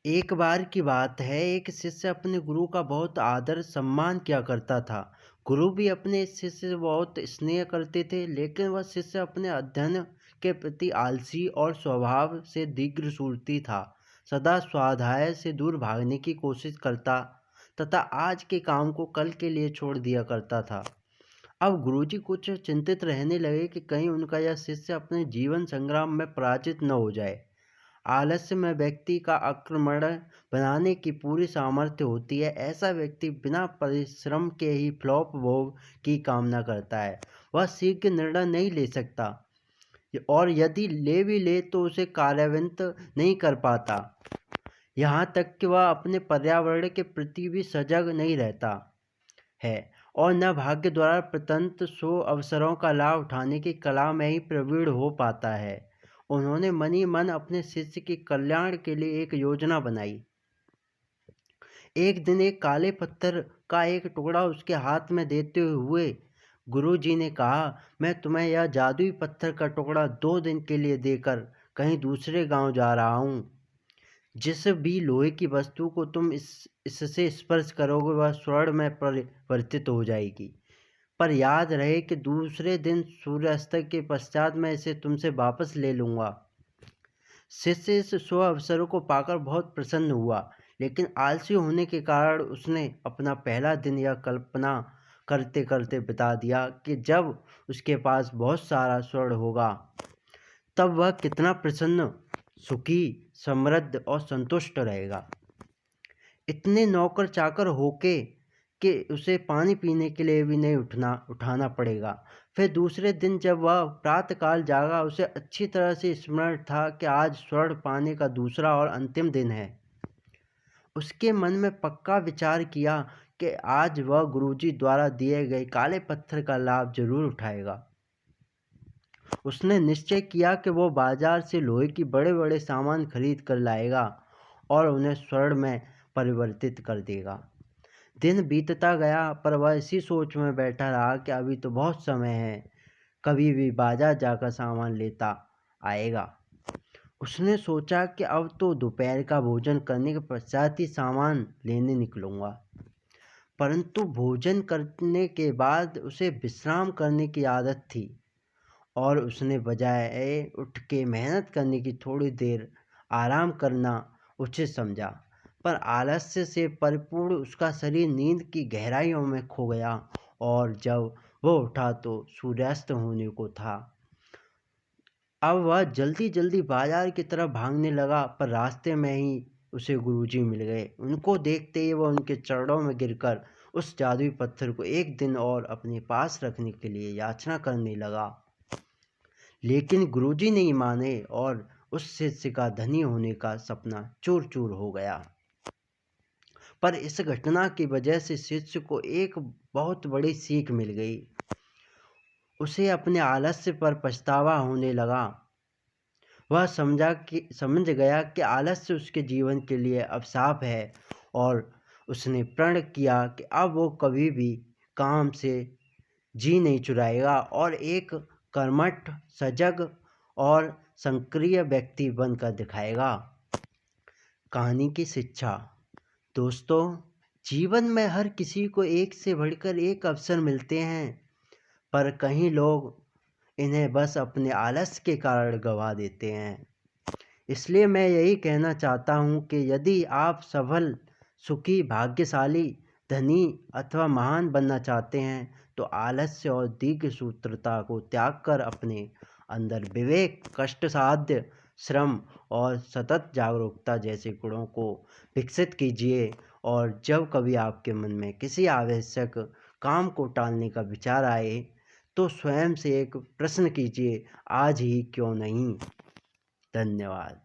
एक बार की बात है, एक शिष्य अपने गुरु का बहुत आदर सम्मान किया करता था। गुरु भी अपने शिष्य से बहुत स्नेह करते थे, लेकिन वह शिष्य अपने अध्ययन के प्रति आलसी और स्वभाव से दीर्घसूत्री था। सदा स्वाध्याय से दूर भागने की कोशिश करता तथा आज के काम को कल के लिए छोड़ दिया करता था। अब गुरुजी कुछ चिंतित रहने लगे कि कहीं उनका यह शिष्य अपने जीवन संग्राम में पराजित न हो जाए। आलस्य में व्यक्ति का आक्रमण बनाने की पूरी सामर्थ्य होती है। ऐसा व्यक्ति बिना परिश्रम के ही फ्लॉप भोग की कामना करता है। वह शीघ्र निर्णय नहीं ले सकता और यदि ले भी ले तो उसे कार्यान्वित नहीं कर पाता। यहाँ तक कि वह अपने पर्यावरण के प्रति भी सजग नहीं रहता है और न भाग्य द्वारा प्रदत्त सो अवसरों का लाभ उठाने की कला में ही प्रवीण हो पाता है। उन्होंने मन ही मन अपने शिष्य के कल्याण के लिए एक योजना बनाई। एक दिन एक काले पत्थर का एक टुकड़ा उसके हाथ में देते हुए गुरुजी ने कहा, मैं तुम्हें यह जादुई पत्थर का टुकड़ा 2 दिन के लिए देकर कहीं दूसरे गांव जा रहा हूँ। जिस भी लोहे की वस्तु को तुम इससे स्पर्श करोगे वह स्वर्ण में परिवर्तित हो जाएगी। पर याद रहे कि दूसरे दिन सूर्यास्त के पश्चात मैं इसे तुमसे वापस ले लूँगा। शिष्य इस शुभ अवसर को पाकर बहुत प्रसन्न हुआ, लेकिन आलसी होने के कारण उसने अपना पहला दिन यह कल्पना करते करते बिता दिया कि जब उसके पास बहुत सारा स्वर्ण होगा तब वह कितना प्रसन्न, सुखी, समृद्ध और संतुष्ट रहेगा। इतने नौकर चाकर होके कि उसे पानी पीने के लिए भी नहीं उठाना पड़ेगा। फिर दूसरे दिन जब वह प्रातःकाल जागा, उसे अच्छी तरह से स्मरण था कि आज स्वर्ण पाने का दूसरा और अंतिम दिन है। उसके मन में पक्का विचार किया कि आज वह गुरुजी द्वारा दिए गए काले पत्थर का लाभ जरूर उठाएगा। उसने निश्चय किया कि वो बाजार से लोहे की बड़े बड़े सामान खरीद कर लाएगा और उन्हें स्वर्ण में परिवर्तित कर देगा। दिन बीतता गया, पर वह इसी सोच में बैठा रहा कि अभी तो बहुत समय है, कभी भी बाजार जाकर सामान लेता आएगा। उसने सोचा कि अब तो दोपहर का भोजन करने के पश्चात ही सामान लेने निकलूंगा। परंतु भोजन करने के बाद उसे विश्राम करने की आदत थी और उसने बजाय उठ के मेहनत करने की थोड़ी देर आराम करना उचित समझा। पर आलस्य से परिपूर्ण उसका शरीर नींद की गहराइयों में खो गया और जब वो उठा तो सूर्यास्त होने को था। अब वह जल्दी जल्दी बाजार की तरफ भागने लगा, पर रास्ते में ही उसे गुरुजी मिल गए। उनको देखते ही वह उनके चरणों में गिरकर उस जादुई पत्थर को एक दिन और अपने पास रखने के लिए याचना करने लगा। लेकिन गुरुजी नहीं माने और उस शिष्य का धनी होने का सपना चूर चूर हो गया। पर इस घटना की वजह से शिष्य को एक बहुत बड़ी सीख मिल गई। उसे अपने आलस्य पर पछतावा होने लगा। वह समझ गया कि आलस्य उसके जीवन के लिए अभिशाप है और उसने प्रण किया कि अब वो कभी भी काम से जी नहीं चुराएगा और एक कर्मठ, सजग और सक्रिय व्यक्ति बनकर दिखाएगा। कहानी की शिक्षा। दोस्तों, जीवन में हर किसी को एक से बढ़कर एक अवसर मिलते हैं, पर कई लोग इन्हें बस अपने आलस्य के कारण गंवा देते हैं। इसलिए मैं यही कहना चाहता हूँ कि यदि आप सफल, सुखी, भाग्यशाली, धनी अथवा महान बनना चाहते हैं तो आलस्य और दीर्घसूत्रता को त्याग कर अपने अंदर विवेक, कष्टसाध्य श्रम और सतत जागरूकता जैसे गुणों को विकसित कीजिए। और जब कभी आपके मन में किसी आवश्यक काम को टालने का विचार आए तो स्वयं से एक प्रश्न कीजिए, आज ही क्यों नहीं। धन्यवाद।